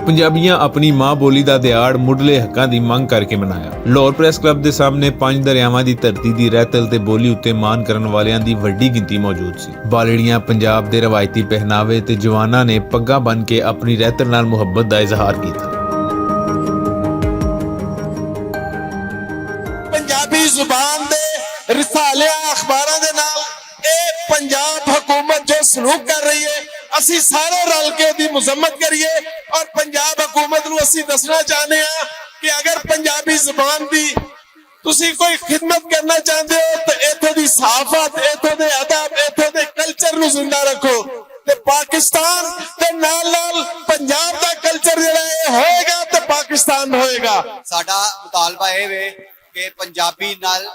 ਪੰਜਾਬੀਆਂ ਆਪਣੀ ਮਾਂ ਬੋਲੀ ਦਾ ਦਿਹਾੜ ਮੁੱਢਲੇ ਹੱਕਾਂ ਦੀ ਮੰਗ ਕਰਕੇ ਮਨਾਇਆ। ਲਾਹੌਰ ਪ੍ਰੈਸ ਕਲੱਬ ਦੇ ਸਾਹਮਣੇ ਪੰਜ ਦਰਿਆਵਾਂ ਦੀ ਧਰਤੀ ਦੀ ਰਹਿਤਲ ਤੇ ਬੋਲੀ ਉੱਤੇ ਮਾਣ ਕਰਨ ਵਾਲਿਆਂ ਦੀ ਵੱਡੀ ਗਿਣਤੀ ਮੌਜੂਦ ਸੀ। ਬਾਲੜੀਆਂ ਪੰਜਾਬ ਦੇ ਰਵਾਇਤੀ ਪਹਿਨਾਵੇ ਤੇ ਜਵਾਨਾਂ ਨੇ ਪੱਗਾਂ ਬੰਨ੍ਹ ਕੇ ਆਪਣੀ ਰਹਿਤਲ ਨਾਲ ਮੁਹੱਬਤ ਦਾ ਇਜ਼ਹਾਰ ਕੀਤਾ। ਪੰਜਾਬੀ ਜ਼ੁਬਾਨ ਦੇ ਰਿਸਾਲਿਆਂ ਅਖਬਾਰਾਂ ਦੇ ਨਾਲ ਇਹ ਪੰਜਾਬ ਹਕੂਮਤ ਜੋ ਸਲੂਕ ਕਰ ਰਹੀ ਹੈ, ਅਸੀਂ ਸਾਰੇ ਰਲ ਕੇ ਦੀ ਮੁਜ਼ੰਮਤ ਕਰੀਏ और पंजाब हुकूमत नूं असीं दसना चाहते हैं कि अगर पंजाबी जुबान दी तुसीं कोई खिदमत करना चाहते हो तो इत्थों दी सहाफत, इत्थों दे अदब, इत्थों दे कल्चर नूं जिंदा रखो ते पाकिस्तान दे नाल नाल पंजाब दा कल्चर जिहड़ा है होएगा ते पाकिस्तान होएगा। साडा मुतालबा ये वे कि पंजाबी नाल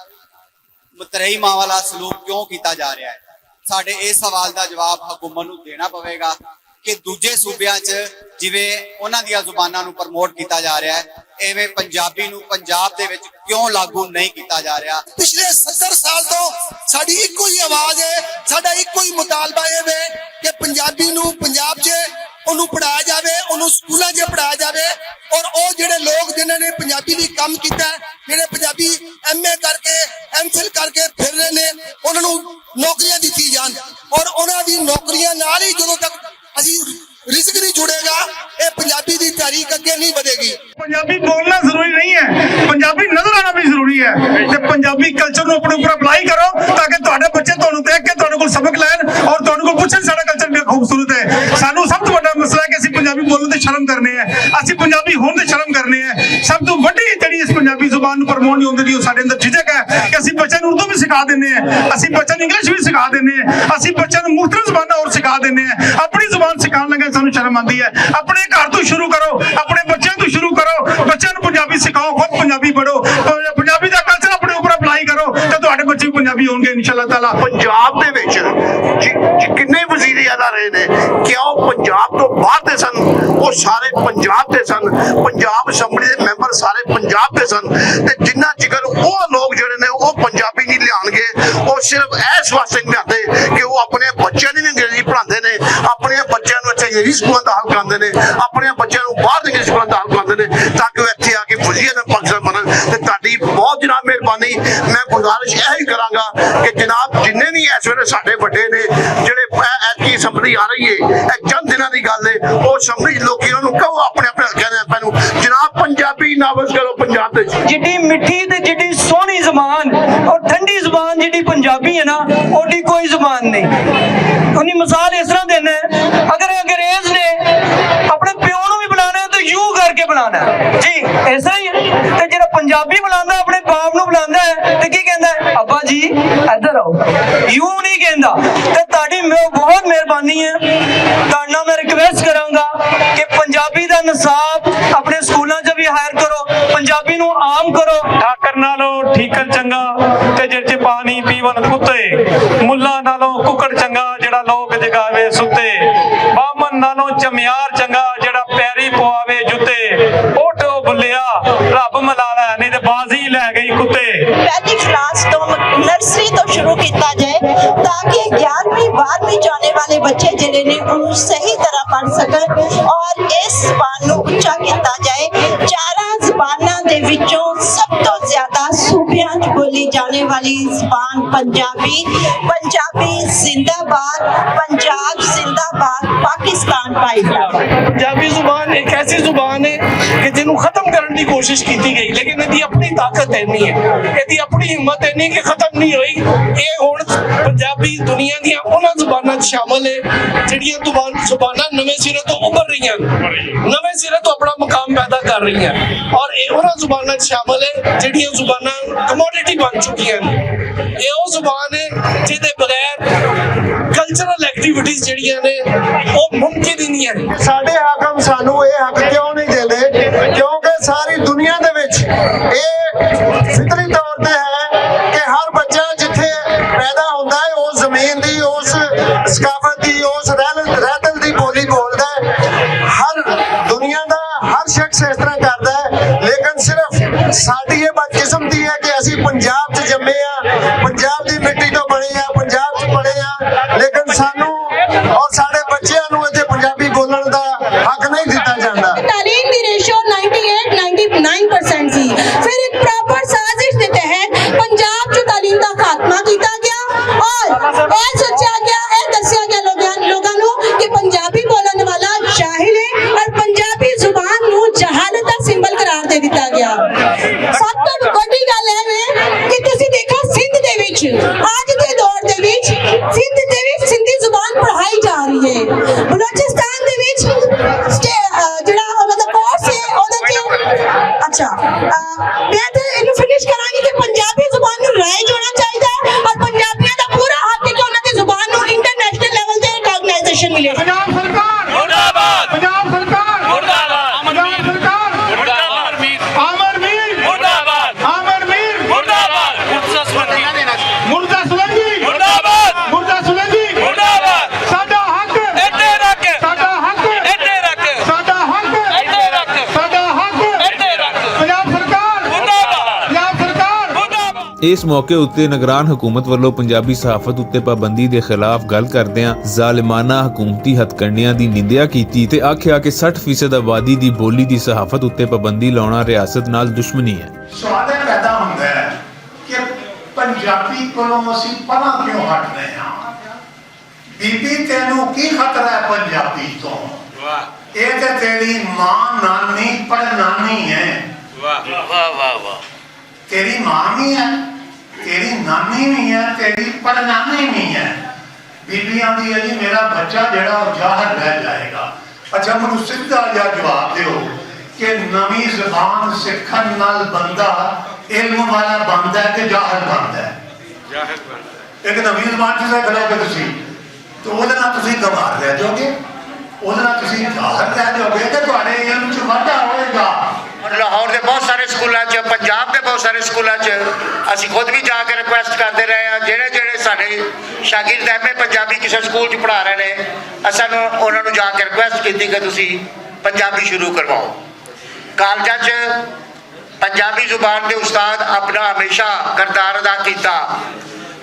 मतरई मां वाला सलूक क्यों किया जा रहा है। साडे इस सवाल का जवाब हुकूमत नूं देना पवेगा कि दूजे सूबियां च जिवें उन्हां दियां जुबानां नूं प्रमोट किया जा रहा है, इवें पंजाबी नूं पंजाब दे विच क्यों लागू नहीं किया जा रहा। पिछले 70 साल तो साडी इक्को ही आवाज है, साडा इक्को ही मुतालबा है वे कि पंजाबी नूं पंजाब च ਉਹਨੂੰ ਪੜਾਇਆ ਜਾਵੇ, ਉਹਨੂੰ ਸਕੂਲਾਂ 'ਚ ਪੜਾਇਆ ਜਾਵੇ ਔਰ ਉਹ ਜਿਹੜੇ ਲੋਕ ਜਿਨ੍ਹਾਂ ਨੇ ਪੰਜਾਬੀ ਲਈ ਕੰਮ ਕੀਤਾ, ਜਿਹੜੇ ਪੰਜਾਬੀ MA ਕਰਕੇ MPhil ਕਰਕੇ ਫਿਰ ਰਹੇ ਨੇ, ਉਹਨਾਂ ਨੂੰ ਨੌਕਰੀਆਂ ਦਿੱਤੀ ਜਾਣ ਔਰ ਉਹਨਾਂ ਦੀ ਨੌਕਰੀਆਂ ਨਾਲ ਹੀ ਜਦੋਂ ਤੱਕ ਅਸੀਂ रिस्क नहीं जुड़ेगा ये पंजाबी की तारीख अगे नहीं बढ़ेगी। पंजाबी बोलना जरूरी नहीं है, पंजाबी नजर आना भी जरूरी है ते पंजाबी कल्चर को अपने ऊपर अप्लाई करो ताकि तुहाडे बच्चे तुहानू देख के तुहाडे कोल सबक लैन और तुहाडे कोल पुछन साडा कल्चर कितना खूबसूरत है। सानू सब तो बड़ा मसला है कि ਅਸੀਂ पंजाबी बोलने ते शर्म करने हैं, ਅਸੀਂ पंजाबी होने ते शर्म करने हैं। सब तो वड्डी ਜਿਹੜੀ इस पंजाबी जुबान ਨੂੰ प्रमोट नहीं होंदी, साडे अंदर झिझक है कि ਅਸੀਂ ਬੱਚਿਆਂ ਨੂੰ उर्दू भी सिखा देने हैं, ਅਸੀਂ ਬੱਚਿਆਂ ਨੂੰ इंग्लिश भी सिखा देने हैं, ਅਸੀਂ ਬੱਚਿਆਂ ਨੂੰ मुख्तलिफ ज़बानां और सिखा देने हैं। अपनी जुबान सिखाने लगे सानू शर्म आती है। अपने घर तो शुरू करो, अपने बच्चों तो शुरू करो, बच्चों को पंजाबी सिखाओ, खुद पंजाबी पढ़ो, पंजाबी का कल्चर अपने ऊपर अप्लाई करो तो तुहाडे बच्चे भी पंजाबी होंगे इंशाअल्लाह ताला। पंजाब दे विच किन्ने वजीर आला रहे ने, क्या वो पंजाब तो बाहर दे सन? वो सारे पंजाब दे सन, पंजाब असैंबली दे मैंबर सारे पंजाब दे सन ते जिन्ना जिगर वो लोग जिहड़े ने वो पंजाबी नहीं लियाणगे, वो सिर्फ इस वास्ते नहीं लियाते कि वो अपने बच्चों नूं अंग्रेजी पढ़ाते ने, अपने बच्चों नूं अंग्रेजी स्कूलों दा हल करांदे ने, अपने बच्चों नूं बाहर दे स्कूलों दा हल करांदे ने ताकि वो इत्थे आके वजीर पाकिस्तान बनन। ते तुहाडी बहुत जनाब मेहरबानी, मैं गुजारिश यही करांगा कि जनाब जिन्ने भी इस वेले साडे वड्डे ने जिहड़े ऐतकी असैंबली आ रही है, चंद दिनां दी गल है, वो असैंबली लोकी उन्हां नूं कहो अपने अपने हल्किਆਂ ਦੇ ਆਪਾਂ ਨੂੰ जनाब पंजाबी नाफज करो। पंजाब दे जिड्डी मिठी ते जिड्डी सोहनी ज़बान और ठंडी ज़बान जिड्डी पंजाबी है ना, ओडी कोई ज़बान नहीं। उन्हीं मिसाल इस तरह देना है, अगर अंग्रेज ने अपने प्यो नूं भी बुलाना है तो यू करके बुलाना है जी, इस तरह ही है। ते जिहड़ा पंजाबी बुलांदा अपने बाप नूं बुलांदा है ते की कहंदा है, अब्बा जी इधर आओ, यू नहीं कहंदा। ते तुहाडी बहुत मेहरबानी है, तुहाडे नाल मैं रिक्वेस्ट करांगा कि पंजाबी दा निसाब अपने स्कूलों च भी हायर करो, पंजाबी नूं आम करो। ठाकर नालों ठीकर चंगा ते जिह पानी पीवन कुत्ते, मुल्ला नालों कुकड़ चंगा जिहड़ा लोग जगावे सुते, बामन नालों चमियार चंगा जिहड़ा पैरी पवावे जुते, ओटो बुलिया रब मलाला नहीं ते बाजी लै गई कुत्ते। पहली क्लास तो नर्सरी तो शुरू किया जाए ताकि 11वीं 12वीं जाने वाले बच्चे जिहड़े ने उन्हें सही तरह पढ़ सकन और इस ज़बान नूं उच्चा किया जाए। चारां ज़बानां दे विचों सब तो ज्यादा सूबियां च बोली जाने वाली ज़बान पंजाबी। पंजाबी जिंदाबाद, पंजाब जिंदाबाद, पाकिस्तान पाइंदाबाद। पंजाबी जुबान एक ऐसी जुबान है कि जिन्हों खत्म करने की कोशिश की गई, लेकिन यदि अपनी ताकत नहीं है, यदि अपनी हिम्मत नहीं कि खत्म नहीं हुई। ये हुण पंजाबी दुनिया दी उन्हां जुबानां शामिल है जिहड़ियां जुबानां नवें सिरे तो उभर रही हैं, नवें सिरे तो अपना मकाम पैदा कर रही हैं और ये उन्हां जुबानां शामिल है जिहड़ियां जुबानां कमोडिटी बन चुकी हैं। ये वो जुबान है जिहदे बगैर कल्चरल एक्टिविटीज जिहड़ियां ने वो मुमकिन ही नहीं है। साडे हाकम सानू ये हक क्यों नहीं देंदे? क्योंकि सारी दुनिया दे विच ये फितरी तौर ते है कि हर बच्चा जिथे पैदा होंदा है उस जमीन दी, उस सकाफत दी, उस रहतल दी बोली बोलदा है। हर दुनिया दा हर शख्स इस तरह करदा है, लेकिन सिर्फ साडी ये बदकिस्मती है कि असी पंजाब च जम्मे आ, पंजाब दी मिट्टी तो बने आ, पंजाब च पढ़े आ, लेकिन सानू और साडे बच्चियां नूं इत्थे पंजाबी बोलण दा हक नहीं दिता जांदा। ਨੇ। ਬਲੋਚਿਸਤਾਨ ਦੇ ਵਿੱਚ ਜਿਹੜਾ ਉਹਨਾਂ ਦਾ ਕੋਰਸ ਹੈ ਉਹਦੇ ਚ ਅੱਛਾ ਮੈਂ ਤੇ ਇਹਨੂੰ ਫਿਨਿਸ਼ ਕਰਾਂਗੀ ਕਿ ਪੰਜਾਬੀ ਜ਼ੁਬਾਨ ਨੂੰ ਰਾਈਜ ਹੋਣਾ ਚਾਹੀਦਾ ਹੈ ਔਰ ਪੰਜਾਬੀਆਂ ਦਾ ਪੂਰਾ ਹੱਕ ਹੈ ਕਿ ਉਹਨਾਂ ਦੀ ਜ਼ੁਬਾਨ ਨੂੰ ਇੰਟਰਨੈਸ਼ਨਲ ਲੈਵਲ ਤੇ ਰਿਕਗਨਾਈਜੇਸ਼ਨ ਮਿਲੇ। ਪੰਜਾਬ ਸਰਕਾਰ ਮੁਰਦਾਬਾਦ ਪੰਜਾਬ ਸਰਕਾਰ ਮੁਰਦਾਬਾਦ ਪੰਜਾਬ ਸਰਕਾਰ ਮੁਰਦਾਬਾਦ ਆਮਰਵੀਰ ਮੁਰਦਾਬਾਦ ਆਮਰਵੀਰ ਮੁਰਦਾਬਾਦ ਮੁਰਦਾ ਸੁਲੰਗੀ ਮੁਰਦਾ ਸੁਲੰਗੀ ਮੁਰਦਾਬਾਦ ਮੁਰਦਾ ਸੁਲੰਗੀ ਮੁਰਦਾਬਾਦ ਸਾਡਾ ਹੱਕ ਇੱਥੇ ਰੱਖ ਸਾਡਾ ਹੱਕ ਇੱਥੇ ਰੱਖ ਸਾਡਾ ਹੱਕ ਇੱਥੇ ਰੱਖ ਸਾਡਾ ਹੱਕ ਇੱਥੇ ਰੱਖ ਪੰਜਾਬ ਸਰਕਾਰ ਮੁਰਦਾਬਾਦ ਪੰਜਾਬ ਸਰਕਾਰ ਮੁਰਦਾਬਾਦ। ਇਸ ਮੌਕੇ ਉੱਤੇ ਨਿਗਰਾਨ ਹਕੂਮਤ ਵੱਲੋਂ ਪੰਜਾਬੀ ਸਹਾਫਤ ਉੱਤੇ ਪਾਬੰਦੀ ਦੇ ਖਿਲਾਫ ਗੱਲ ਕਰਦਿਆਂ ਜ਼ਾਲਿਮਾਨਾ ਹਕੂਮਤੀ ਹੱਥਕੰਡਿਆਂ ਦੀ ਨਿੰਦਿਆ ਕੀਤੀ ਤੇ ਆਖਿਆ ਕਿ 60% ਆਬਾਦੀ ਦੀ ਬੋਲੀ ਦੀ ਸਹਾਫਤ ਉੱਤੇ ਪਾਬੰਦੀ ਲਾਉਣਾ ਰਿਆਸਤ ਨਾਲ ਦੁਸ਼ਮਣੀ ਹੈ। ਸਵਾਲ ਇਹ ਪੈਦਾ ਹੁੰਦਾ ਹੈ ਕਿ ਪੰਜਾਬੀ ਕੋਲੋਂ ਅਸੀਂ ਪਰਾਂ ਕਿਉਂ ਹਟ ਰਹੇ ਹਾਂ? ਬੀਬੀ ਤੈਨੂੰ ਕੀ ਖਤਰਾ ਹੈ ਪੰਜਾਬੀ ਤੋਂ? ਇਹ ਤੇ ਤੇਰੀ ਮਾਂ ਨਾਨੀ ਪੜਨਾਨੀ ਹੈ। ਵਾਹ ਵਾਹ ਵਾਹ ਵਾਹ। ਤੇਰੀ ਮਾਂ ਵੀ ਹੈ, ਤੇਰੀ ਨਾਨੀ ਵੀ ਹੈ, ਤੇਰੀ ਪੜਨਾਨੀ ਵੀ ਹੈ। ਬੀਬੀਆਂ ਦੀ ਹੈ ਜੀ ਮੇਰਾ ਬੱਚਾ ਜਿਹੜਾ ਉਹ ਜ਼ਾਹਰ ਰਹਿ ਜਾਏਗਾ। ਅੱਛਾ ਮੈਨੂੰ ਸਿੱਧਾ ਜਿਹਾ ਜਵਾਬ ਦਿਓ ਕਿ ਨਵੀਂ ਜ਼ਬਾਨ ਸਿੱਖਣ ਨਾਲ ਬੰਦਾ ਇਲਮ ਵਾਲਾ ਬਣਦਾ ਹੈ ਕਿ ਜਾਹਲ ਬਣਦਾ ਹੈ? ਜਾਹਿਰ ਇੱਕ ਨਵੀਂ ਜ਼ਬਾਨ ਚ ਸਿੱਖ ਲਓਗੇ ਤੁਸੀਂ ਤੇ ਉਹਦੇ ਨਾਲ ਤੁਸੀਂ ਗਵਾਰ ਰਹਿ ਜਾਓਗੇ, ਉਹਦੇ ਨਾਲ ਤੁਸੀਂ ਜਾਹਲ ਰਹਿ ਜਾਓਗੇ ਤੇ ਤੁਹਾਡੇ ਇਲਮ ਚ ਵਾਧਾ ਹੋਏਗਾ। ਲਾਹੌਰ ਦੇ ਬਹੁਤ ਸਾਰੇ ਸਕੂਲਾਂ 'ਚ, ਪੰਜਾਬ ਦੇ ਬਹੁਤ ਸਾਰੇ ਸਕੂਲਾਂ 'ਚ ਅਸੀਂ ਖੁਦ ਵੀ ਜਾ ਕੇ ਰਿਕੁਐਸਟ ਕਰਦੇ ਰਹੇ ਹਾਂ। ਜਿਹੜੇ ਸਾਡੇ ਸ਼ਾਗਿਰਦ ਐਮਏ ਪੰਜਾਬੀ ਕਿਸੇ ਸਕੂਲ 'ਚ ਪੜ੍ਹਾ ਰਹੇ ਨੇ, ਅਸਾਂ ਉਹਨਾਂ ਨੂੰ ਜਾ ਕੇ ਰਿਕੁਐਸਟ ਕੀਤੀ ਕਿ ਤੁਸੀਂ ਪੰਜਾਬੀ ਸ਼ੁਰੂ ਕਰਵਾਓ। ਕਾਲਜਾਂ 'ਚ ਪੰਜਾਬੀ ਜ਼ੁਬਾਨ ਦੇ ਉਸਤਾਦ ਆਪਣਾ ਹਮੇਸ਼ਾ ਕਿਰਦਾਰ ਅਦਾ ਕੀਤਾ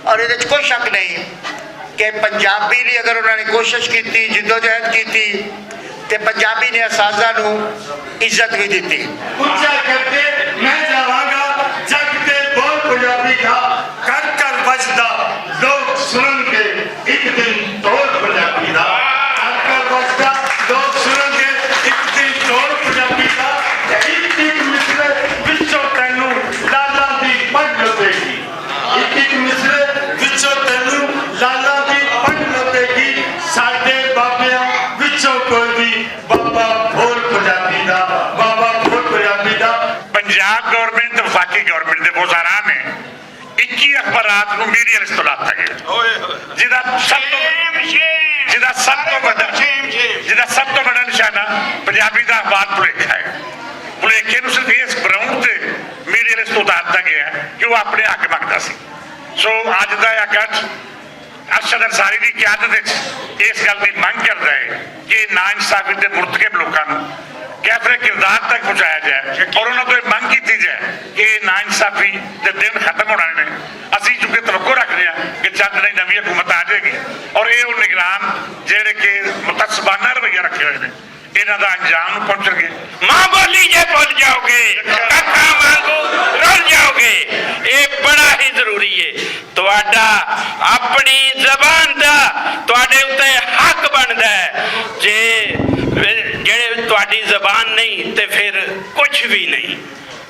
ਔਰ ਇਹਦੇ 'ਚ ਕੋਈ ਸ਼ੱਕ ਨਹੀਂ ਕਿ ਪੰਜਾਬੀ ਲਈ ਅਗਰ ਉਹਨਾਂ ਨੇ ਕੋਸ਼ਿਸ਼ ਕੀਤੀ, ਜਿੱਦੋਜਹਿਦ ਕੀਤੀ ਤੇ ਪੰਜਾਬੀ ਨੇ ਅਸਾਜ਼ਾਂ ਨੂੰ ਇੱਜ਼ਤ ਵੀ ਦਿੱਤੀ। ਉੱਚਾ ਕਰਕੇ ਮੈਂ ਜਾਵਾਂਗਾ ਜੱਗ ਤੇ ਬੋਲ ਪੰਜਾਬੀ ਦਾ ਕਰ ਕਰ ਵੱਜਦਾ ਲੋਕ ਸੁਣਨਗੇ ਇੱਕ ਦਿਨ ਢੋਲ ਪੰਜਾਬੀ ਦਾ। ਕਰ ਕਰ ਵੱਜਦਾ ਲੋਕ ਸੁਣਨਗੇ ਇੱਕ ਦਿਨ ਢੋਲ ਪੰਜਾਬੀ ਦਾ। ਇੱਕ ਇੱਕ ਮਿਸਰੇ ਵਿੱਚੋਂ ਤੈਨੂੰ ਲਾਲਾਂ ਦੀ ਪੱਗ ਲੱਭੇਗੀ। ਇੱਕ ਇੱਕ ਮਿਸਰੇ ਵਿੱਚੋਂ ਤੈਨੂੰ ਲਾਲਾਂ ਦੀ ਪੱਗ ਲੱਭੇਗੀ। ਸਾਡੇ ਬਾਬਿਆਂ ਵਿੱਚੋਂ ਕੋਈ ਵੀ ਬਾਬਾ ਭੋਲ ਪੰਜਾਬੀ ਦਾ, ਬਾਬਾ ਭੋਲ ਪੰਜਾਬੀ ਦਾ। पंजाब गवर्नमेंट ਤੇ ਵਫਾਕੀ ਗਵਰਨਮੈਂਟ ਦੇ ਵਜ਼ਾਰਾ ਨੇ 21 ਅਖਬਾਰਾਤ ਨੂੰ ਮੀਡੀਆ ਲਿਸਟ ਤੋਂ ਲਾਤਾ ਗਿਆ, ਜਿਹਦਾ ਸਭ ਤੋਂ ਵੱਡਾ ਨਿਸ਼ਾਨਾ ਪੰਜਾਬੀ ਦਾ ਅਖਬਾਰ ਭੁਲੇਖਾ ਹੈ। ਭੁਲੇਖੇ ਨੂੰ ਸਿਰਫ ਇਸ ਗਰਾਊਂਡ ਤੇ ਮੀਡੀਆ ਲਿਸਟ ਤੋਂ ਉਤਾਰਤਾ ਗਿਆ ਕਿ ਉਹ ਆਪਣੇ ਹੱਕ ਮੰਗਦਾ ਸੀ। ਸੋ ਅੱਜ ਦਾ ਇਹ ਇਕੱਠ ਅਰਸ਼ਦ ਅੰਸਾਰੀ ਦੀ ਕਿਆਦਤ ਵਿੱਚ ਇਸ ਗੱਲ ਦੀ ਮੰਗ ਕਰਦਾ ਹੈ ਕਿ ਨਾਇਨਸਾਫੀ ਦੇ ਮੁਰਤਕਬ ਲੋਕਾਂ ਨੂੰ ਕੈਫਰੇ ਕਿਰਦਾਰ ਤੱਕ ਪਹੁੰਚਾਇਆ ਜਾਏ ਔਰ ਉਹਨਾਂ ਤੋਂ ਇਹ ਮੰਗ ਕੀਤੀ ਜਾਏ ਕਿ ਨਾਇਨਸਾਫੀ ਦੇ ਦਿਨ ਖਤਮ ਹੋਣੇ ਨੇ। ਅਸੀਂ ਚੁੱਕੇ ਤਵੱਕੋ ਰੱਖਦੇ ਹਾਂ ਕਿ ਚੰਦ ਦੀ ਨਵੀਂ ਹਕੂਮਤ ਆ ਜਾਏਗੀ ਔਰ ਇਹ ਉਹ ਨਿਗਰਾਨ ਜਿਹੜੇ ਕਿ ਮੁਤਸਬਾਨਾ ਰਵੱਈਆ ਰੱਖੇ ਹੋਏ ਨੇ ਇਹਨਾਂ ਦਾ ਅੰਜਾਮ ਨੂੰ ਪਹੁੰਚਣਗੇ। ਮਾਂ ਬੋਲੀ ਜੇ ਭੁੱਲ ਜਾਓਗੇ ਕੱਖਾਂ ਵਾਂਗੂ ਰੁੱਲ ਜਾਓਗੇ। ਇਹ ਬੜਾ ਹੀ ਜ਼ਰੂਰੀ ਹੈ। ਤੁਹਾਡਾ ਆਪਣੀ ਜ਼ਬਾਨ ਦਾ ਤੁਹਾਡੇ ਉੱਤੇ ਹੱਕ ਬਣਦਾ ਹੈ। ਜਿਹੜੇ ਤੁਹਾਡੀ ਜ਼ਬਾਨ ਨਹੀਂ ਤੇ ਫਿਰ ਕੁਝ ਵੀ ਨਹੀਂ।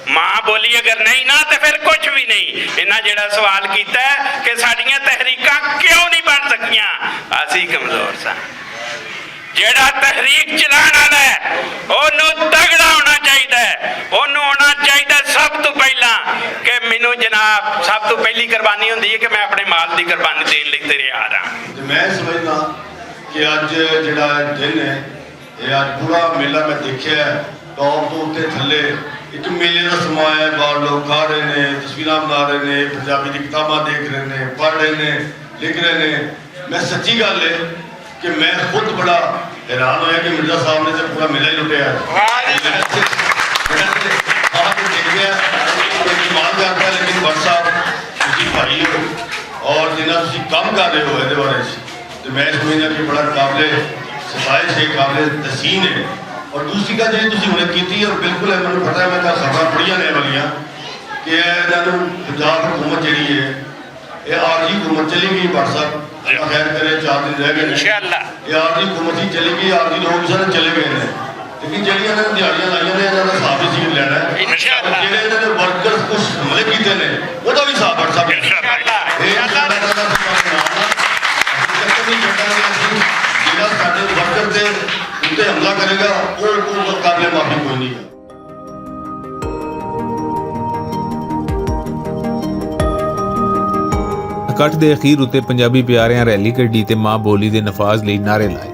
ਮਾਂ ਬੋਲੀ ਅਗਰ ਨਹੀਂ ਨਾ ਤੇ ਫਿਰ ਕੁਝ ਵੀ ਨਹੀਂ। ਇਹਨਾਂ ਜਿਹੜਾ ਸਵਾਲ ਕੀਤਾ ਕਿ ਸਾਡੀਆਂ ਤਹਿਰੀਕਾਂ ਕਿਉਂ ਨਹੀਂ ਬਣ ਸਕੀਆਂ, ਅਸੀਂ ਕਮਜ਼ੋਰ ਸਾਂ। ਜਿਹੜਾ ਤਹਿਰੀਕ ਚਲਾਉਣ ਵਾਲਾ ਹੈ ਉਹਨੂੰ ਤਗੜਾ ਹੋਣਾ ਚਾਹੀਦਾ ਹੈ। ਉਹਨੂੰ ਹੋਣਾ ਚਾਹੀਦਾ ਸਭ ਤੋਂ ਪਹਿਲਾਂ ਕਿ ਮੈਨੂੰ ਜਨਾਬ ਸਭ ਤੋਂ ਪਹਿਲੀ ਕੁਰਬਾਨੀ ਹੁੰਦੀ ਹੈ ਕਿ ਮੈਂ ਆਪਣੇ ਮਾਲ ਦੀ ਕੁਰਬਾਨੀ ਦੇਣ ਲਈ ਤਿਆਰ ਹਾਂ। ਮੈਂ ਸਮਝਦਾ ਕਿ ਅੱਜ ਜਿਹੜਾ ਦਿਨ ਹੈ ਇਹ ਅੱਜ ਪੂਰਾ ਮੇਲਾ ਮੈਂ ਦੇਖਿਆ ਟੌਪ ਤੋਂ ਉੱਤੇ ਥੱਲੇ ਇੱਕ ਮੇਲੇ ਦਾ ਸਮਾਂ ਹੈ। ਬਾਹਰ ਲੋਕ ਖਾ ਰਹੇ ਨੇ, ਤਸਵੀਰਾਂ ਬਣਾ ਰਹੇ ਨੇ, ਪੰਜਾਬੀ ਦੀ ਕਿਤਾਬਾਂ ਦੇਖ ਰਹੇ ਨੇ, ਪੜ੍ਹ ਰਹੇ ਨੇ, ਲਿਖ ਰਹੇ ਨੇ। ਮੈਂ ਸੱਚੀ ਗੱਲ ਹੈ कि मैं खुद बड़ा हैरान होया कि मिर्जा साहब ने तो पूरा मेला ही लुटिया लेकिन भट्ट साहब तुम भाई हो और जिन्ना तुम काम कर रहे हो ये बारे तो मैं समझना कि बड़ा काबिल सताइश है, काबिल तहसीन है। और दूसरी गल जी तुम हमने की और बिल्कुल है मैं पता है मैं खबरें पढ़िया ने वालियां कि पंजाब हुकूमत जी है ये आरजी हुकूमत चली गई। भट्ट साहब खैर करे 4 दिन रह गए इंशाअल्लाह। ये आरजी हुकूमत ही चली गई, आरजी लोग सारे चले गए हैं लेकिन जड़ियां ने दिहाड़ियां लाइया ने इन्होंने हिसाब भी सीट लैना है। इंशाअल्लाह जेडे इन्होंने वर्कर्स कुछ हमले कीते ने ओदा भी हिसाब भट्ट साहब इंशाअल्लाह ਜਿਹੜਾ ਸਾਡੇ ਵਰਕਰ ਦੇ ਉੱਤੇ ਹਮਲਾ ਕਰੇਗਾ ਉਹ ਕਾਬਲੇ ਮਾਫੀ ਕੋਈ ਨਹੀਂ ਹੈ। ਇਕੱਠ ਦੇ ਅਖੀਰ ਉੱਤੇ ਪੰਜਾਬੀ ਪਿਆਰਿਆਂ ਰੈਲੀ ਕੱਢੀ ਤੇ ਮਾਂ ਬੋਲੀ ਦੇ ਨਫਾਜ਼ ਲਈ ਨਾਅਰੇ ਲਾਏ।